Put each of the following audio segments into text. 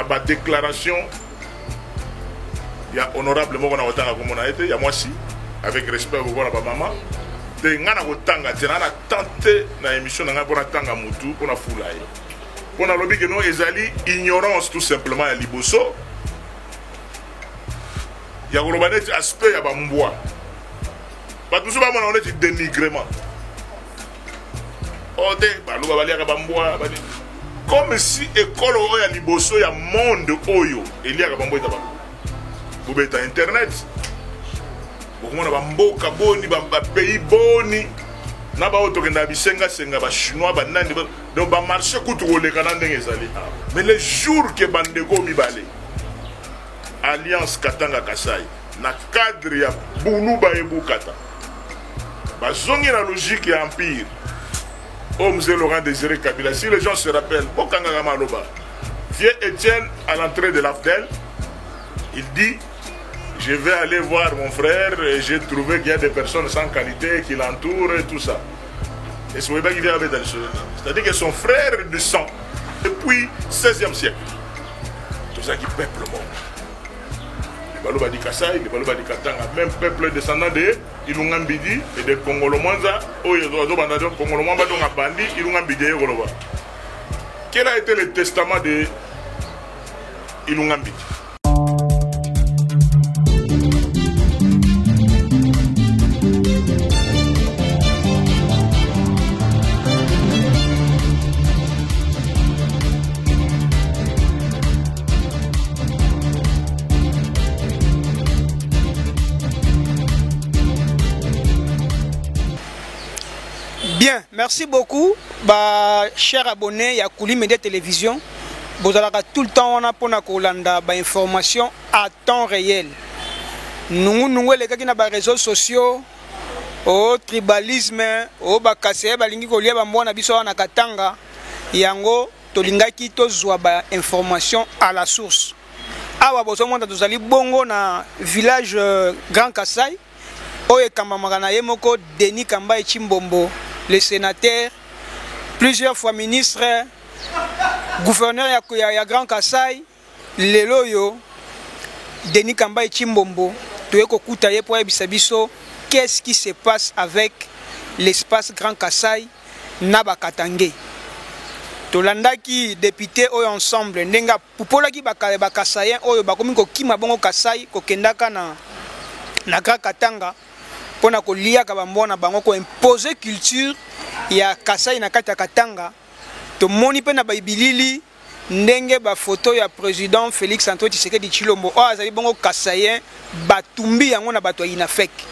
Ma déclaration, il y a honorablement il y a moi aussi, avec respect au revoir à maman. De ngana kotanga tena na tenter na émission na ngana tanga mutu pour na foulaye. Pour na lobby que non ezali ignorance tout simplement ya liboso. Ya kolobanet aspect ya bambwa. Ba tout ça ba mona on est dénigrement. Oh de ba lo ba balia ka bambwa ba comme si école oyo ya liboso ya monde oyo eliaka bambo eta ba bobeta internet bokomona bamboka boni bapays boni na baotokenda bisenga senga ba chinois banani donc ba marché kutu koleka na ndenge ezali mais les jours que bandeko mibale alliance Katanga Kasai na cadre ya buluba ebukata bazongi na logique ya empire. Oh, M. Laurent Désiré Kabila, si les gens se rappellent, vieux Étienne à l'entrée de l'AFDEL, il dit: je vais aller voir mon frère et j'ai trouvé qu'il y a des personnes sans qualité qui l'entourent et tout ça. Et c'est qu'il vient avec dans le c'est-à-dire que son frère de sang, depuis 16e siècle, tout ça qui peuple le monde. Les Balouba di Kasai, les Balouba di Katanga, même peuple descendant de Ilungambidi et de Congolomanza, quel a été le testament de Ilungambidi? Bien, merci beaucoup, chers abonnés à Kouli Média Télévision. Vous avez tout le temps on a pour information à temps réel. Nous les gars qui ont réseaux sociaux, au tribalisme, au bakase, balingi kolia bamwana biso na Katanga, yango tolingaki tozwa ba information à la source. Awa bozo mwanda tozali bongo na village Grand Kasai, oye kamamagana yemoko Denis Kamba Chimbombo. Le sénateur, plusieurs fois ministre, gouverneur ya Grand Kasai, Leloyo, Denis Kamba Chimbombo, Toeko Koutaye pour Ebisabiso, qu'est-ce qui se passe avec l'espace Grand Kasai, Naba Katangé. Tolanda qui député oyo ensemble, Nenga Pupola qui bakasayen oyo bakomi ko kima bongo Kasai, ko kendaka na Grand Katanga. Pona ko liya ka bambona bango ko imposer culture ya Kasai na kata Katanga to moni pe na baibilili ndenge ba photo ya président Félix Antoine Tshisekedi Tshilombo o azali bongo Kasayen batumbi yango na bato ina fake.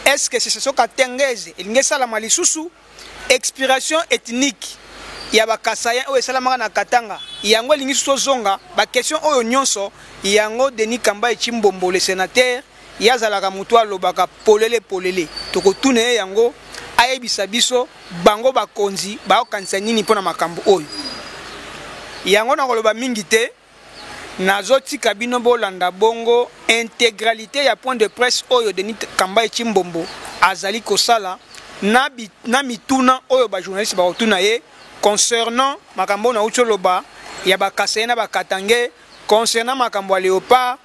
Est-ce que c'est ce katengeze elinge sala malisusu expiration ethnique ya ba Kasayen o esalamaka na Katanga yango elingi so zonga ba question oyo nyonso yango Denis Kamba Chimbombo le sénateur yazalaka mutu alobaka polele tokotune yango ayebisa biso bango bakonzi baokanisa nini mpona makambo oyo yango na koloba mingi te nazotika bino bolanda bongo intégralité ya point de presse oyo Denis Kamba Chimbombo azali kosala na mituna oyo ba journaliste bakotuna ye concernant makambo na ucholoba ya bakasena na bakatange concernant makambo ya Léopard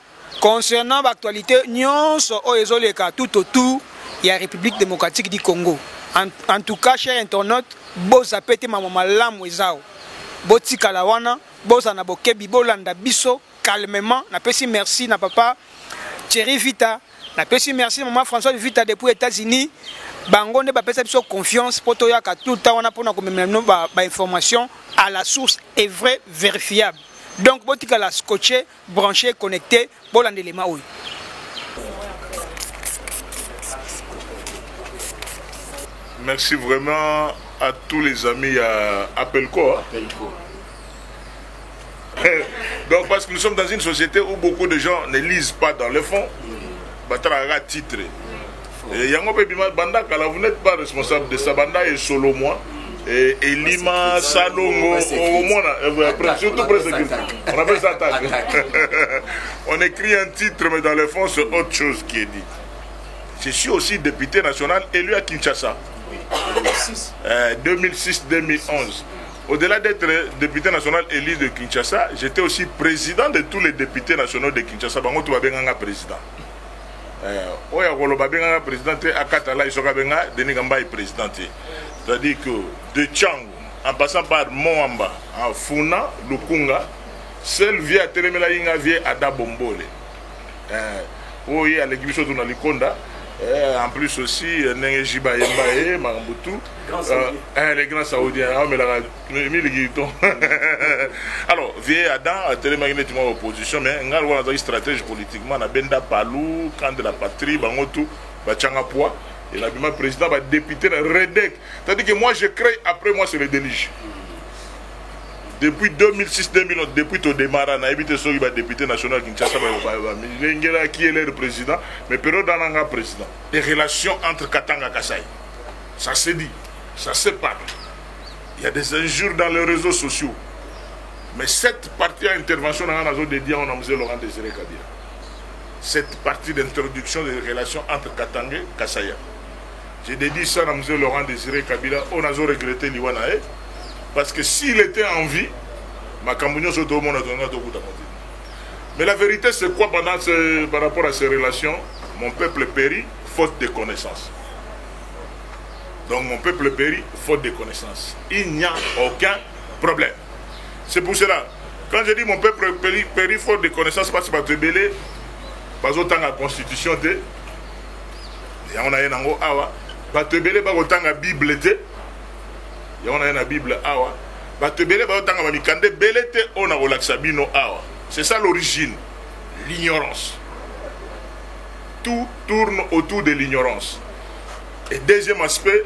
concernant l'actualité, nous sommes tout autour de la République démocratique du Congo. En tout cas, chers internautes, vous avez été maman wezao. Boti kalawana, vous avez bokebi bolanda biso calmement. Napesi merci na papa Thierry Vita. Napesi merci maman François Vita depuis les États-Unis. Bango ne bapesa biso confiance pour tout le temps on a pour nous ba information à la source est vrai vérifiable. Donc, vous avez scotché, branché, connecté, pour l'élément. Merci vraiment à tous les amis à Appelco. Donc, parce que nous sommes dans une société où beaucoup de gens ne lisent pas dans le fond, titre. Et Yango Banda, vous n'êtes pas responsable de ça, Banda et solo moi. Elima, Salongo, surtout presse écrite. On appelle ça attaque. On écrit un titre, mais dans le fond, c'est autre chose qui est dit. Je suis aussi député national élu à Kinshasa. 2006-2011. Au-delà d'être député national élu de Kinshasa, j'étais aussi président de tous les députés nationaux de Kinshasa. Bango tu babenganga président. Oya kolo babenganga président te akatala isoka benga Denis Gamba est président. C'est-à-dire que de Tchango, en passant par Moamba, Funa, Lukunga, seul via Telemela Inga via Ada Bombole. Oui, à l'église de Nalikonda. En plus aussi, Nengejiba Yembaye, Marambutu, les grands Saoudiens, alors, vieille Adam, télémagnétiquement opposition, mais on a une stratégie politiquement, on a Benda Palou, camp de la patrie, Bangotu, Bachangapua, et l'habillement président va député de Redek. C'est-à-dire que moi je crée, après moi c'est le délige. Depuis 2006-2009, depuis ton démarrage, on a évité ce qui va député national Kinshasa, qui est le président, mais période dans le président. Les relations entre Katanga et Kasaï, ça se dit, ça se parle. Il y a des injures dans les réseaux sociaux. Mais cette partie d'intervention, on a dédié à M. Laurent Désiré Kabila. Cette partie d'introduction des relations entre Katanga et Kasaï. J'ai dédié ça à M. Laurent Désiré Kabila, on a regretté l'Iwanae. Parce que s'il était en vie, mais la vérité c'est quoi par rapport à ces relations? Mon peuple périt faute de connaissances. Donc mon peuple périt faute de connaissances. Il n'y a aucun problème. C'est pour cela, quand je dis mon peuple périt faute de connaissances, parce que tu belé, parce que la constitution de, on a un ango awa, parce que belé, parce que la Bible de. On a une Bible awa. C'est ça l'origine. L'ignorance. Tout tourne autour de l'ignorance. Et deuxième aspect,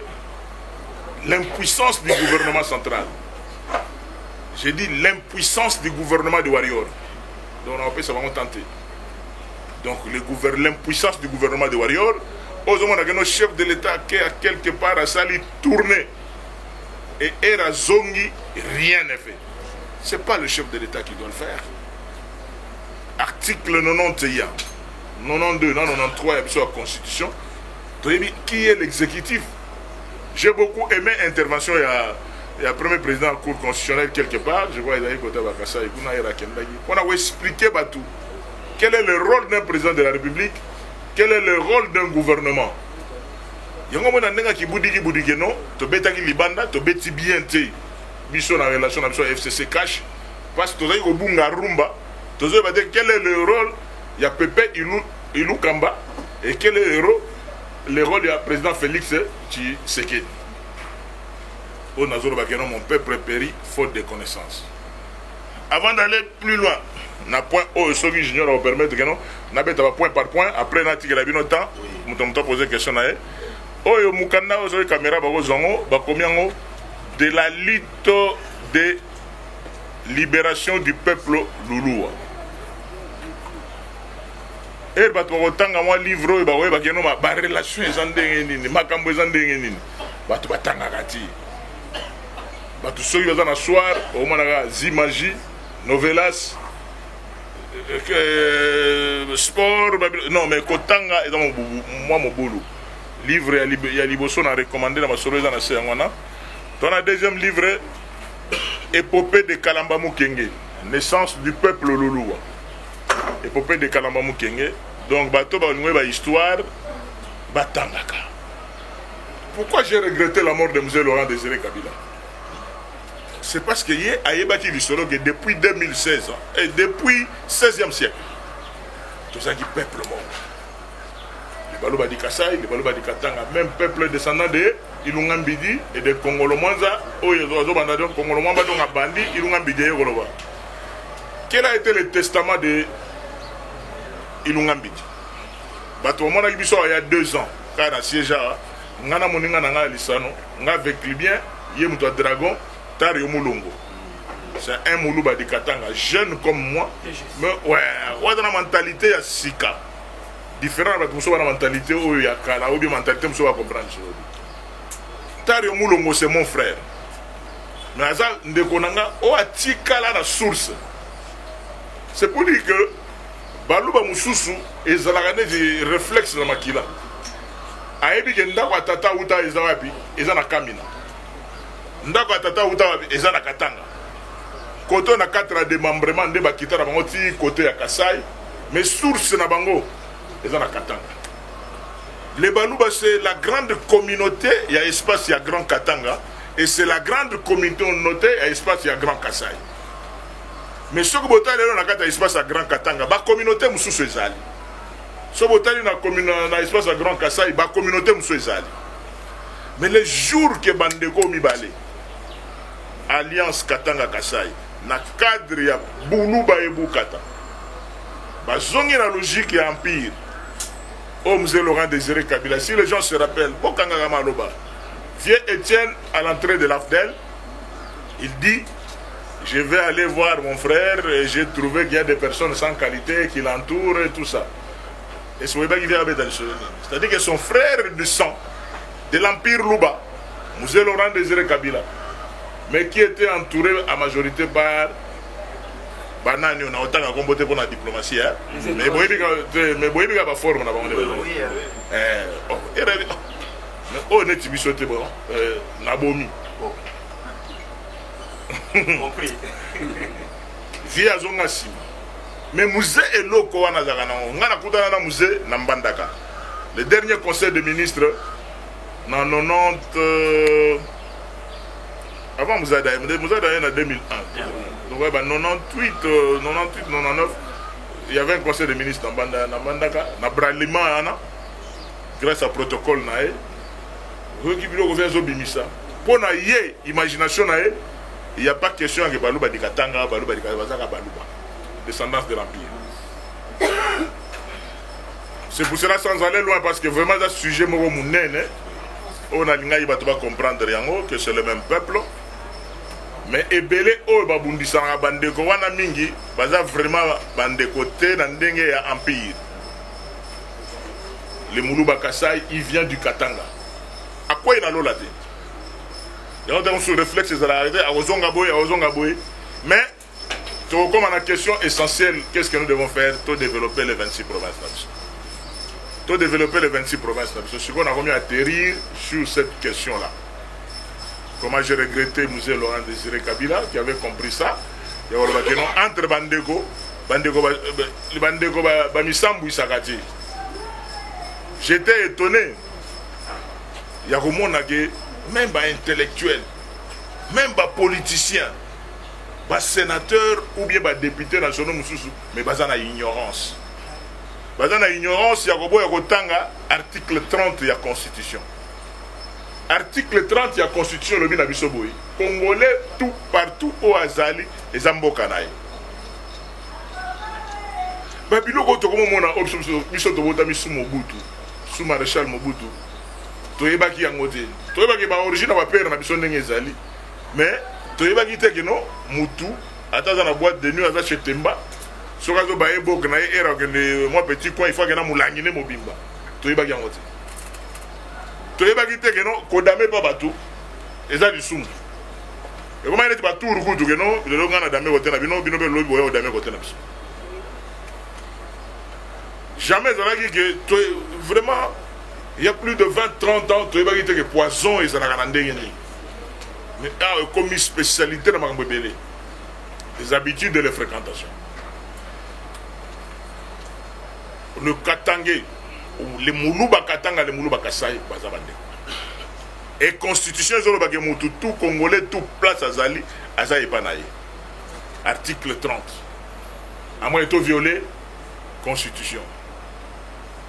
l'impuissance du gouvernement central. J'ai dit l'impuissance du gouvernement de Warrior. Donc on appelle ça vraiment tenter. Donc l'impuissance du gouvernement de Warrior. Aujourd'hui, le chef de l'État qui a quelque part à sali tourner. Et Era Zongi, rien n'est fait. Ce n'est pas le chef de l'État qui doit le faire. Article 91, 92, 93, il y a la Constitution. Qui est l'exécutif? J'ai beaucoup aimé l'intervention. Il y a le premier président de la Cour constitutionnelle quelque part. Je vois Edaï Kota Bakassa et Kuna Era Kendagi. On a expliqué tout. Quel est le rôle d'un président de la République? Quel est le rôle d'un gouvernement? Yango mona nenga ki budiki non to betaki libanda to beti bien te biso na relation na biso FCC cash parce que toza ko bunga rumba tozo ba dire quel est le rôle ya Pepe Ilou Kamba et quel est le rôle du président Félix Tshisekedi. Au nazoro ba kenon mon peuple périt faute de connaissances. Avant d'aller plus loin, na point au soki junior va permettre que non na beta point par point après na tigela bino temps mutomto poser question na Oyo mukanda ozo caméra bako zongo bakomiango de la lutte de libération du peuple Lulua. Et bato bakotanga mwa livre oyo bakoye bakeno ba relation eza ndenge nini makambo eza ndenge nini bato batanga kati bato soki baza na soir omonaka Zimagie novelas sport non mais kotanga eza mwa mobulu. Livre il y a Liboso a recommandé dans ma solo dans la Séangwana. Dans la deuxième livre, Épopée de Kalamba Mukenge, naissance du peuple Lulua. Épopée de Kalamba Mukenge. Donc bato ba histoire batangaka. Pourquoi j'ai regretté la mort de M. Laurent Désiré Kabila? C'est parce que hier a bâti l'histoire que depuis 2016 et depuis 16e siècle, tout ça qui peuple mort. Les Baloba di Kasaï, les Baloba di Katanga, même peuple descendant de Ilungambidi et de Congolomanza, Congolomamba donc a bandi, Ilungambidi et Goloba. Quel a été le testament de Ilungambidi? Bateau Mona Gibiso il y a 2 ans, car à siège à Ngana Moninga Nanga Lissano, Nga avec Libyen, Yemuto Dragon, Tari Mulungo. C'est un Moulouba di Katanga, jeune comme moi, mais ouais, dans la mentalité à Sika. Différent de la mentalité où il y a la mentalité, je comprendre. Tario Moulongo, c'est mon frère. mais aza ndeko nanga o atikala na source. C'est pour dire que baluba mususu ezalaka neti réflexe na makila ayebi ke ndako ya tata uta eza wapi eza na Kamina, ndako ya tata uta wapi eza na Katanga, koto na 4 démembrement nde bakita na bango ti kote ya Kasai, mais source na bango eza na Katanga. Les baluba c'est la grande communauté, il y a espace, il y a Grand Katanga, et c'est la grande communauté il y a espace, il y a Grand Kasai. Mais ce que vous avez dans l'espace à Grand Katanga, la communauté mususu ezali. Ce que vous avez dans l'espace à Grand Kasai, la communauté mususu ezali. Mais les jours que Bandeko Mibale, Alliance Katanga Kasai, na cadre ya Buluba et Bukata, bazongi la logique et empire. Oh, Mzee Laurent Désiré Kabila, si les gens se rappellent, Bokanga Maloba, vieux Étienne à l'entrée de l'AFDEL, il dit: je vais aller voir mon frère et j'ai trouvé qu'il y a des personnes sans qualité qui l'entourent et tout ça. Et c'est-à-dire que son frère du sang de l'Empire Luba, Mzee Laurent Désiré Kabila, mais qui était entouré à majorité par Banani, on a autant à combattre pour la diplomatie. Mais vous voyez que la forme, on a mais oh, on est tibisoté, bon, Nabomi. Compris. Via zonga sima. Mais musée est loko wana zakana. Ngana kutana na musée na Mbandaka. Le dernier conseil des ministres na 90 avant musée d'ailleurs en 2001. Donc ouais, 98 99 il y avait un conseil des ministres na Mbandaka na Bralima ana grâce à protocole nae. Qui bilo faire zo bimisa. Pour na ye imagination nae. Il n'y a pas question que Balouba di Katanga, Balouba di Balouba, descendance de l'Empire. C'est pour cela, sans aller loin, parce que vraiment, ce sujet, on a comprendre que c'est le même peuple. Mais Ebele, oh, Babundisanga, Bandeko, Wana Mingi, Baza vraiment Bandekote, Nandenge ya Empire. Le Moulouba Kasai, il vient du Katanga. À quoi il a l'eau là-dedans? On se réflexe à l'arrêté, à Ozongaboy. Mais, comme on a une question essentielle, qu'est-ce que nous devons faire pour développer les 26 provinces? Pour développer les 26 provinces, ce qu'on a remis à atterrir sur cette question-là. Comment j'ai regretté Mzee Laurent Désiré Kabila qui avait compris ça. Entre Bandeko, Bamisambu Isakati. J'étais étonné. Il y a même pas intellectuel, même pas politicien, pas sénateur ou bien pas député national, mais pas en ignorance. Pas en ignorance, il y a article 30 de la Constitution. Article 30 de la Constitution, le Binabisoboui. Congolais, tout partout au Azali et Zambokanaï. Babilo, comme on a observé, sous Maréchal Mobutu. Toyebaki yangote toyebaki ba origine ba père na biso ndenge ezali mais toyebaki te que non mutu ataza na boîte de nuit aza chez Temba soka zo ba ebok na era que moi petit coin il faut que na mulangi ne mobimba toyebaki yangote toyebaki te que non kodame pa batu ezali sumu et comment il est ba tour kutu que non le longa na dame côté na bino be lobi boyo dame côté na biso jamais zalaki que vraiment. Il y a plus de 20-30 ans, tu as dit que poison et ça n'a rien de mais comme une spécialité dans les habitudes de la fréquentation. Le Katangé, les Moulouba Katanga, les Moulouba Kasai, et constitution, tout Congolais, tout place à Zali, à Zaïpanaï. Article 30. À moins de violer, constitution.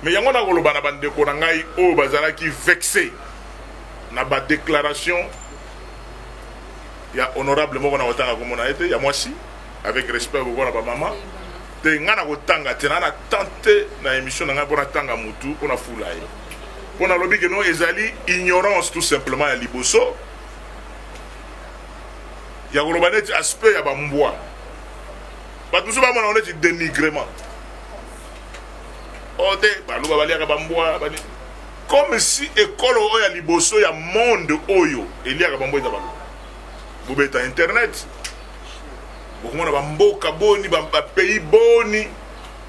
Mais il y a un bandeko na ngai o bazala qui vexé na ba déclaration il y a honorablement on a autant comme on a été il y a moi si avec respect au na ba maman te ngana ko tanga te na tenté na émission na ngai pour tanga mutu pour na fulaye pour na lobby que non ezali ignorance tout simplement ya liboso ya ko lobaneti aspect ya ba mbwa ba tout ça ba on est dénigrement. Comme si école oya liboso ya monde oyo eliaka bambo eza balo bobeta internet bokomona bamboka boni bapays boni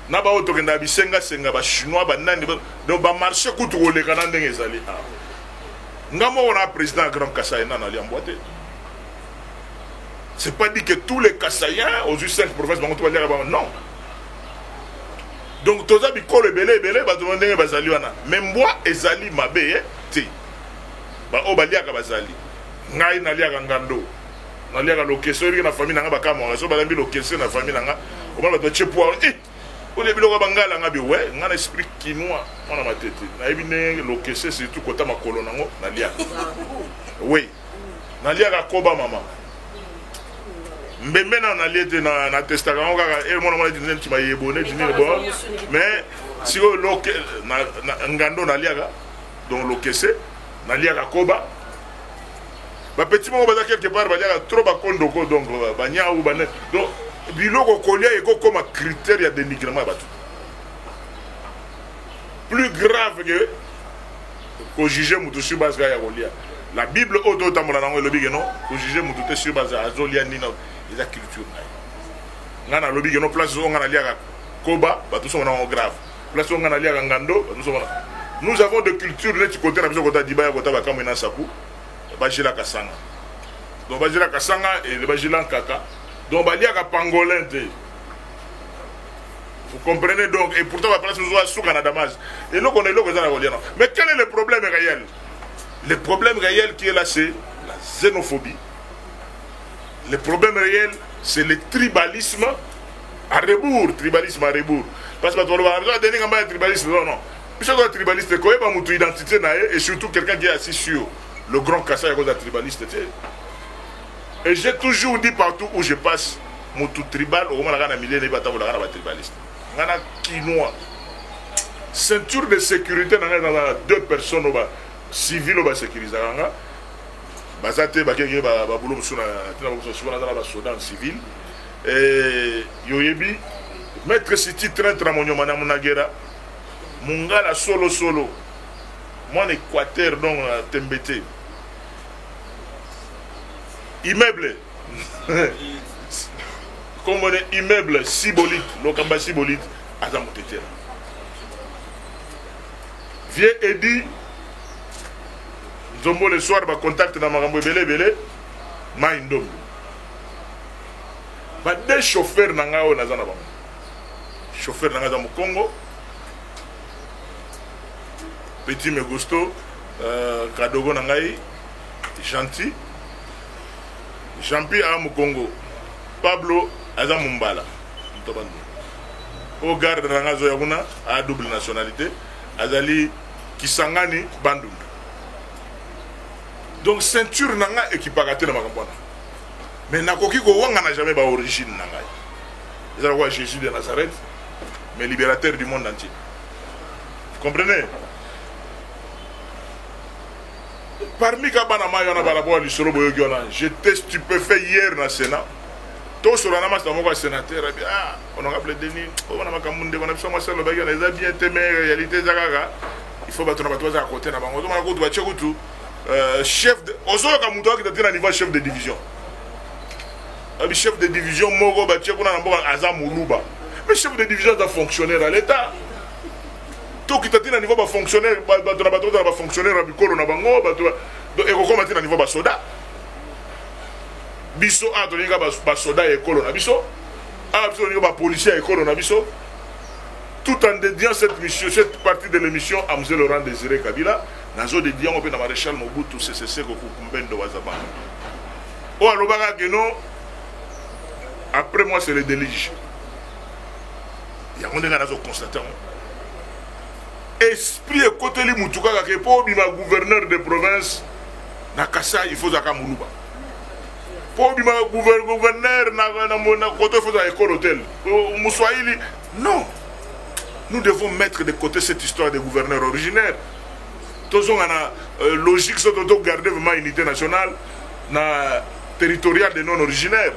na baoyo tokenda bisengasenga bachinois banani donc bamarché kutu koleka na ndenge ezali awa nga moko na président ya Grand Kasaï nana aliambwa te. C'est pas dit que tous les Kassaïens aux 5 provinces bango to baliaka bango non. Donc toza bikolo ebele bato ndenge bazali wana mais mbwa ezali mabe te ba o baliaka bazali ngai naliaka ngando naliaka lokeso eri na famille nanga bakama so balambi lokeso na famille nanga o bala bato chepo o le biloko bangala nga bi ouais ngana esprit kinois on ma tête na ebine lokeso surtout kota makolo nango naliaka oui naliaka koba mama mbembe na liete na testament kaka e mona mona dinel ki mayebone dinel bo mais si o loke na ngando na liaka donc lokese na liaka koba ba petit mo baza quelque part ba liaka trop ba kondoko donc ba nya ou ba ne donc biloko kolia eko comme critère ya dénigrement ba tout plus grave que ko juger mutu sur base ya kolia la Bible auto tamona nango lobi que non ko juger mutu te sur base azolia nina la culture ngana lobi geno place on ngana liaka koba ba tout ça on grave place on ngana liaka ngando ba tout ça nous avons de culture là tu côté na biso kota dibaya kota ba kamena sapu ba jila kasanga donc ba jila kasanga et ba jila kaka donc ba liaka pangolin te vous comprenez donc et pourtant ba place nous a sous Canada damas et là on est là ça na mais quel est le problème réel? Le problème réel qui est là c'est la xénophobie. Le problème réel, c'est le tribalisme à rebours. Tribalisme à rebours. Parce que tu vas donner un tribalisme. Non, non. Puisque le tribaliste, quand il y a une identité, et surtout quelqu'un qui est assis sur le Grand Kasaï, il y a un tribaliste. Et j'ai toujours dit partout où je passe, mon tout tribal, au moins, il y a un millier de tribalistes. Il y a un quinois. Ceinture de sécurité, il y a 2 personnes civiles qui sécurisent. Bazate bakenge ba boulot musuna tina ba souvent dans la soda civil et yoyebi maître city train tramonyo mana munagera mungala solo mon Équateur donc tembete immeuble comme on est immeuble symbolique lokamba symbolique azamutetera vieux Eddie Zombo le soir ba contact na makambo belé maindom ba des chauffeurs na ngao na zana ba chauffeur na ngaza mu Congo Petit Megusto Kadogo na ngai Gentil Jean-Pierre a mu Congo Pablo aza Mumbala mtobando au garde na ngazo ya kuna a double nationalité azali Kisangani Bandung. Donc ceinture nanga équipagate na makambona. Mais nakoki ko wanga na jamais ba origine nanga. C'est quoi Jésus de Nazareth, mais libérateur du monde entier. Vous comprenez? Parmi kabana mayona balabo lisoro boyogona, j'étais stupéfait hier na Sénat. Tout sur la masse de sénateur, on a appelé Denis, on a makamundé, on a besoin de ça, le bagage, les a bien témé, réalité Zagaga. Il faut battre à côté, on a tout. Chef de Ozoyo Kamuto qui était à niveau chef de division. Le chef de division Mogo Baché qu'on a un Azam Moulouba. Mais chef de division est un fonctionnaire à l'État. Tout qui était à niveau de fonctionnaire, fonctionnaire à Bicolo Nabango, et qu'on mette à niveau de soda. Bisso a donné un soda et Colo Nabiso. A donné un policier et Colo Nabiso. Tout en dédiant cette partie de l'émission à M. Laurent Désiré Kabila. Nazo de Dion au maréchal Mobutu CCC Kokumbendo Wazaba. Oh alobaka que non. Après moi c'est le délige. Il y a un nazo constatant. Esprit et côté li mutuka ka po bima gouverneur de province na Kassa il faut zaka muluba. Po bima gouverneur na côté faut za école hôtel. Mouswahili non. Nous devons mettre de côté cette histoire de gouverneur originaire. Tous on a logique sur de garder vraiment unité nationale na territoriale des non originaires.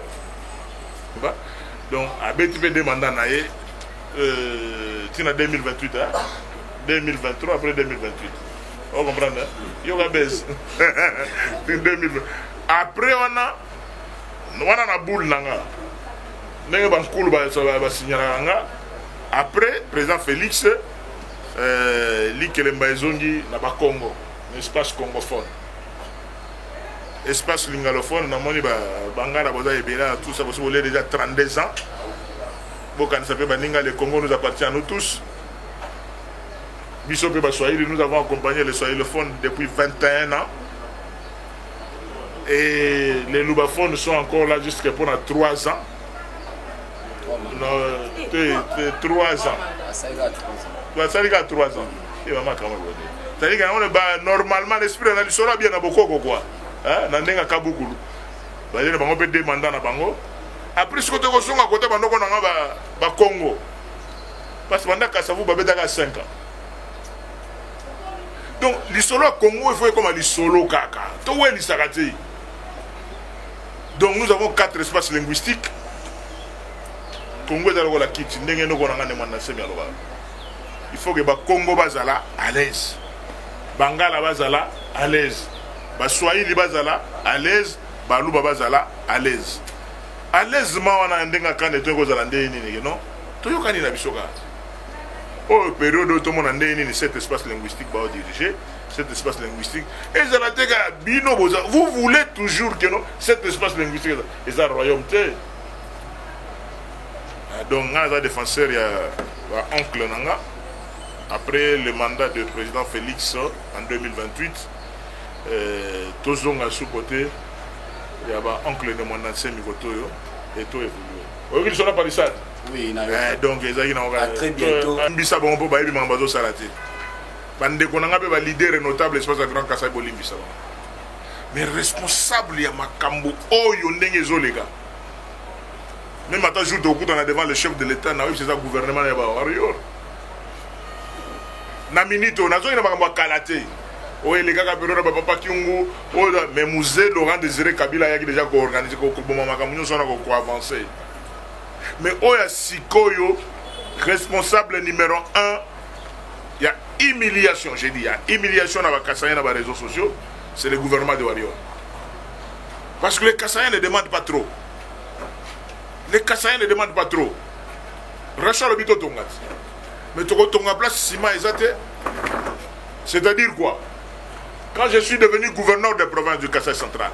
Donc à BTP demandant naé tina 2028 hein? 2023 après 2028. On comprend hein? Yoga baisse. 2020. Après on a wana na boule nanga ndenge bankulu basignalaka nga après président Félix likelemba ezongi na bakongo na espace congophone espace lingalophone namoni bangana boza ebele na tout ça parce que vous avez déjà 32 ans bokanisa mpe baninga le Congo nous appartient à nous tous biso mpe baswahili nous avons accompagné les swahilophones depuis 21 ans et les lubaphones sont encore là jusqu'à pour 3 ans. Non, 3 ans. Ça dit qu'à 3 ans. C'est-à-dire que normalement l'esprit est sera bien à beaucoup quoi. Nandenga kabukulu. Bah je bango peut demander na bango. Après ce que tu as à côté bango na ba Congo. Parce que pendant que ça vous babeta 5 ans. Donc l'isolo Congo il faut comme l'isolo kaka. To ouais l'isarati. Donc nous avons 4 espaces linguistiques. Congo est dans la kiti, ndenge no konanga ne mwana semi aloba. Il faut que ba Congo bazala à l'aise. Bangala bazala à l'aise. Ba Swahili bazala à l'aise, ba Luba bazala à l'aise. À l'aise ma wana ndenga kane to kozala ndeni ni non? To yokani na bisoka. Au période tout monde ndeni ni cet espace linguistique ba diriger, cet espace linguistique et ça la tega bino boza. Vous voulez toujours que non cet espace linguistique est un royauté. Donc, il y a un défenseur, il y a un oncle Nanga. Après le mandat du président Félix en 2028, Tozonga sous-côté, il y a un oncle de mon ancien Mikotoyo et tout évolué. Vous voyez qu'ils sont là par l'issade? Oui, donc, il y a très bientôt. Mbissa Bombo, Baïbi Mambazo Salati. Bande Konanga, le leader notable, espace de Grand Kassai Bolimbissa. Mais responsable, il y a Makambo, oh, Yondenge Zolega. Même maintenant, jour de coup, on a devant le chef de l'État, c'est ça le gouvernement. Naminito, on a besoin de Kalaté. Oui, les gars, Papa Kyungu, mais musée Laurent Désiré Kabila, il y a déjà organisé, qu'on a avancé. Mais Oya Sikoyo, responsable numéro 1, il y a humiliation, j'ai dit, il y a humiliation dans les réseaux sociaux, c'est le gouvernement de Warrior. Parce que les Kassaïens ne demandent pas trop. Les Kassaïens ne demandent pas trop. Rachel Obito Tongat. Mais Tonga place Sima Ezate. C'est-à-dire quoi? Quand je suis devenu gouverneur de province du Kassai central,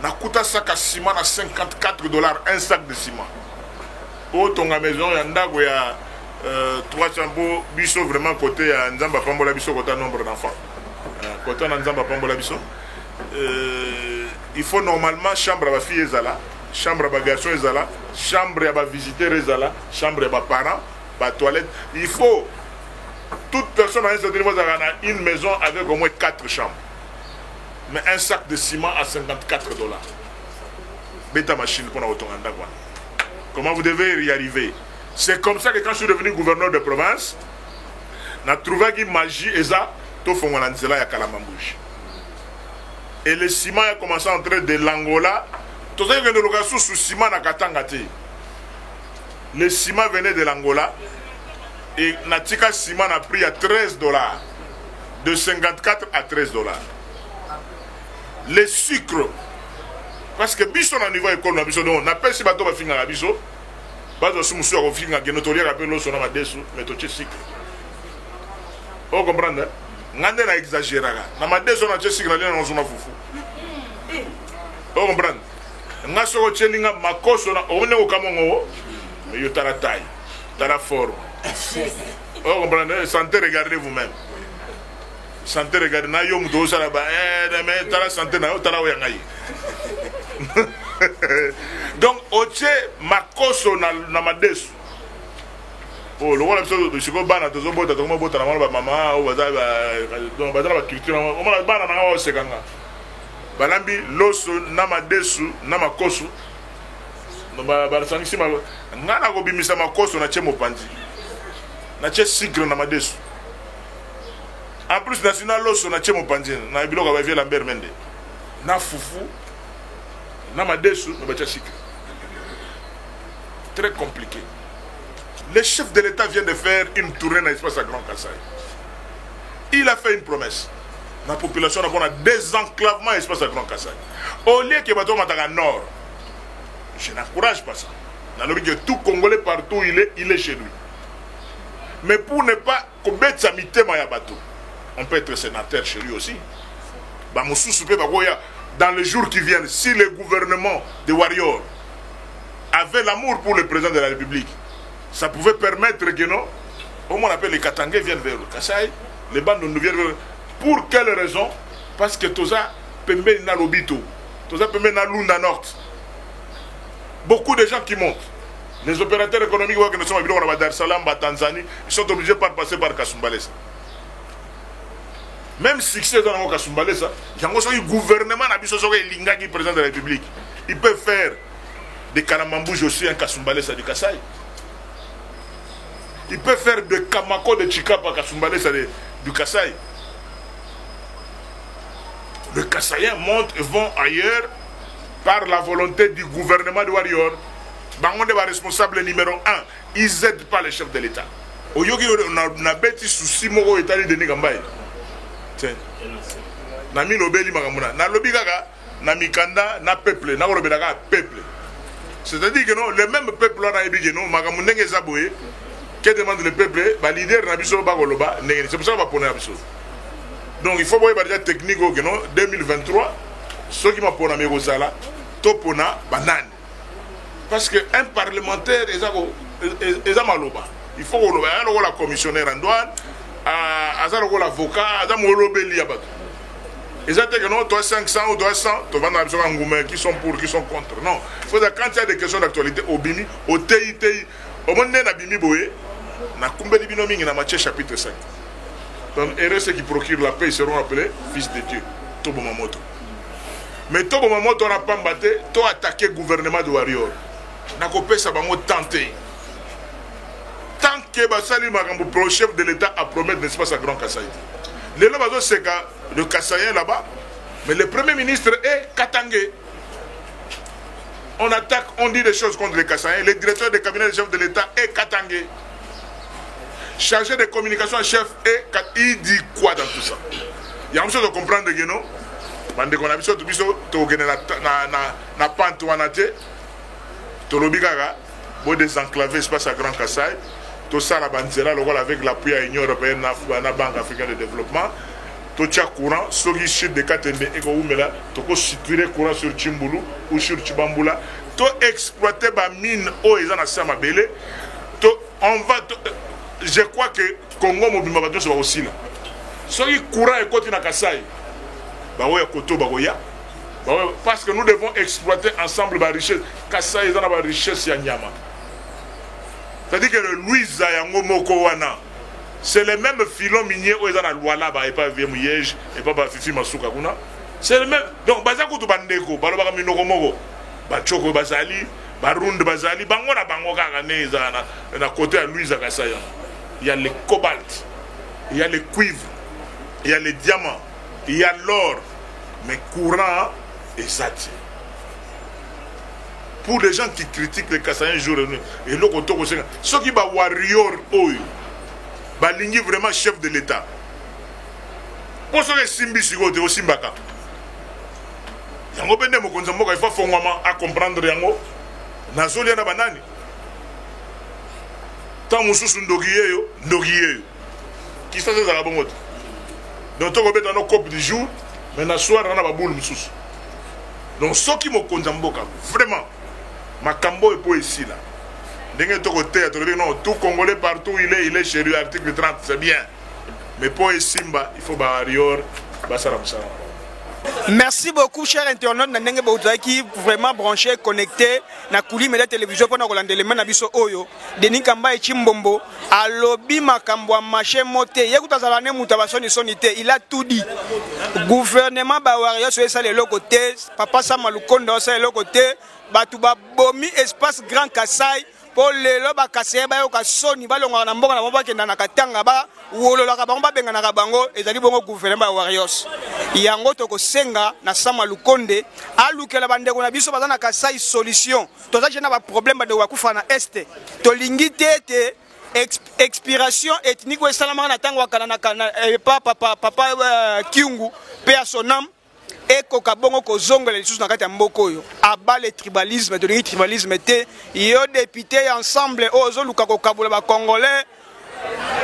Nakuta sac à ciment à $54, un sac de ciment. Au Tonga maison, il y a 300 beaux biso vraiment côté à Nzamba Pambola biso côté nombre d'enfants. Côté Nzamba Pambola biso. Il faut normalement chambre à ma fille Ezala. Chambre à garçon ezala, chambre à visiteur ezala, chambre à parents, toilette. Il faut toute personne à un certain niveau a une maison avec au moins 4 chambres. Mais un sac de ciment à $54. Bêta machine pour autant. Comment vous devez y arriver? C'est comme ça que quand je suis devenu gouverneur de province, on a trouvé une magie et ça, tout le monde a Kalamambouche. Et le ciment a commencé à entrer de l'Angola. Le ciment venait de l'Angola et Natika ciment a pris à $13, de 54 à $13. Le sucre, parce que biso na niveau école na biso on appelle si bato ba finga na biso bato sumu sur ko finga ke notolia ka pelo so na madesu metoche sucre. On comprend ngande na exagérer na madesu na che sucre na lena na fufu. On comprend nga soko chelinga makoso na one ko kamongo mais yo tara taille tara forme. On comprend santé, regardez vous-même. Santé, regardez na yo mudo sala ba mais tara santé na yo tara oyangai. Donc oche makoso na madesu. Oh le wala biso de siko bana to zo bota to mo bota na mama mama o baza ba donc baza ba culture o mala bana na o sekanga. Balambi loso na madesu na makoso no ba sangisi ma ngana ko bimisa makoso na che mopanzi na che sigre na madesu en plus national loso na che mopanzi na biloko ba vie Lambert Mende na fufu na madesu no ba che sigre. Très compliqué. Le chef de l'État vient de faire une tournée dans l'espace à Grand Kassai. Il a fait une promesse. La population a un désenclavement espace à Grand Kassai. Au lieu que bateau matanga nord, Je n'encourage pas ça. Que tout Congolais partout il est chez lui. Mais pour ne pas commettre sa mité Mayabato, on peut être sénateur chez lui aussi. Dans les jours qui viennent, si le gouvernement de Warrior avait l'amour pour le président de la République, ça pouvait permettre que non, on appelle les Katangais viennent vers le Kassai, les bandes nous viennent vers. Pour quelle raison? Parce que Toza Pembe na Lobito, Toza Pembe na Lunda Nord. Beaucoup de gens qui montent. Les opérateurs économiques que nous sommes à Dar Salam, à Tanzanie, ils sont obligés de passer par Kasumbalesa. Même succès dans le Kasumbalesa, il y a un gouvernement qui président de la République. Il peut faire des Karamambouj aussi un Kasumbalesa du Kassai. Il peut faire des Kamako de Chikapa Kasumbalesa du Kassai. Les Kassaïens montent et vont ailleurs par la volonté du gouvernement de Warrior. Bango est responsable numéro 1. Ils n'aident pas les chefs de l'État. Au yogi, on a bêti souci moro étalé de Nigambaye. Tiens. Nami lobeli magamuna. Na lobi gaga, na mikanda, na peuple, na robe daga peuple. C'est-à-dire que non, le même peuple là na ebige non, magamunenge zaboye. Que demande le peuple? Ba leader na biso ba goloba, c'est pour ça qu'on va poner biso. Donc il faut voir déjà technique que non 2023 ceux qui m'a pour la Rosala, topona banane. Parce qu'un parlementaire, il faut que la commissionnaire en douane, l'avocat, ils ont dit que non, toi 500 ou 200, tu vas dans un qui sont pour, qui sont contre. Non, il faut que quand il y a des questions d'actualité, au BIMI, au TITI, au monde de BIMI Boé, na Kumbeli Binomi, na Matthieu chapitre 5. Donc, ceux qui procurent la paix, ils seront appelés fils de Dieu. Tobo Mamoto. Mais Tobo Mamoto n'a pas battu, tu as attaqué le gouvernement de Warrior. Ça va tenter. Tant que le chef de l'État a promis n'est-ce pas sa grand Kassaï. C'est le Kassaïen là-bas, mais le premier ministre est Katangé. On attaque, on dit des choses contre les Kassaïens. Le directeur du cabinet du chef de l'État est Katangé. Chargé de communication chef est il dit quoi dans tout ça? Il y a une chose de comprendre que non. Bande qu'on a vu tout biso to gagner na pente wanate. Tolobigaga, pour désenclaver l'espace à Grand Kassai, tout ça la banzera avec l'appui à l'Union européenne, à la Banque africaine de développement, tout ça courant, sur le site de Katende et Goumela, tout ça situer courant sur Chimbulu ou sur Chibambula, tout exploiter la mine où ils ont à Samabele, on va, je crois que Congo Mobimabado soit aussi là. Sur le courant et côté na Kassai, bah ouais, Koto Bagoya. Parce que nous devons exploiter ensemble la richesse. Kassai est dans la richesse ya Nyama. C'est-à-dire que le Louisa Yango Mokowana, c'est le même filon minier où ils ont la loi là, et pas Viemouillège, et pas Fifi Masuka. C'est le même. Donc, Bazako to Bandeko, Balobaka Minoromogo, Bachoko Bazali, Baround Bazali, Bangona Bangoka Ganeza, à côté à Louisa Kassai. Il y a le cobalt, il y a le cuivre, il y a les diamants, il y a l'or, mais courant. Et ça tient. Pour les gens qui critiquent les Kassaïens jour et nuit, et l'autre côté, ceux qui sont warrior, ils sont vraiment chef de l'État. Pour ceux qui sont Simbi Sigo, ils sont Simbaka. Il faut comprendre Yango. Nazoli na banani. Tant mususu ndogiye. Qui ça c'est la bonne mode. Donc on va dans nos copes du jour, mais na soir on a ba boule mususu. Donc, ceux qui m'ont condamné, vraiment, ma cambo est pour ici là. Tout Congolais partout, il est chez lui, article 30, c'est bien. Mais pour Simba, il faut barrière, Merci beaucoup, chers internautes, qui vraiment branché, connecté, na kouli média télévision pour nous relancer les mains na biso oyo. Denis Kamba et Chimbombo, à lobby makambo a marché moté. Yekuta zalane mutabasoni sonité, il a tout dit. Gouvernement bawaria sur ça les côté, papa Samalukondo ça les côté, batuba bomi espace Grand Kassai. Pour les loba Kassai ba yo ka soni ba longa na mboka na bomba kenda na katanga ba wolola ka bango ba benga na bango ezali bongo gouvernement warriors yango to ko senga na Sama Lukonde alukela bandeko na biso bazana Kassai solution to za jena ba problème de wakufa na este to lingi tete expiration ethnique ou salama na tango kana papa Kiungu pe à son âme ekoka bongo kozongela lisusu na kati ya mboka oyo aba le tribalisme tolingi tribalisme te yo député ensemble oyo ozoluka kokabola bacongolais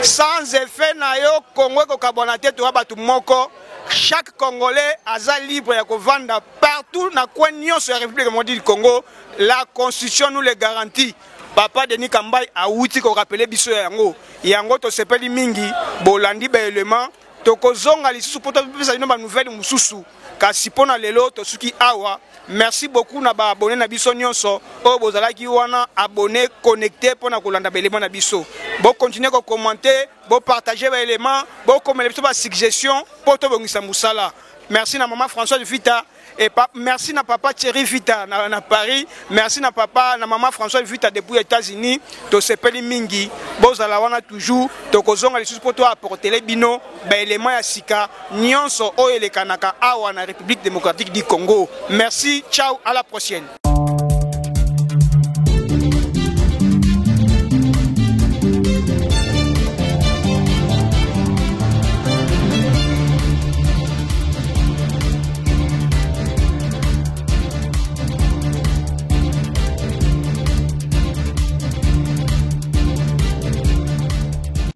sans effet na yo Congo ekokabwana te toya bato moko. Chaque Congolais aza libre ya kovanda partout na coin nyonso ya République démocratique du Congo. La Constitution nous le garantit. Papa Denis Kambai a outi ko rappeler biso yango. Yango to sepeli mingi bolandi ba élément to kozonga lisusu poto pesa ino ba nouvelle mususu. Kasi pona lelo to suki awa. Merci beaucoup na ba abonné na biso nyonso. O bozalaki wana abonné connecté pona kolanda ba élément na biso. Bo continuer ko commenter, bo partager ba élément, bo commenter biso ba suggestion poto bongisa musala. Merci na maman François de Vita et merci na papa Thierry Vita na Paris. Merci na papa na maman François de Vita depuis les États-Unis. To sepeli mingi bozala wana toujours to kozonga les poto apporter les bino ba élément ya sika nyonso oyo elekanaka awa na République démocratique du Congo. Merci, ciao, à la prochaine.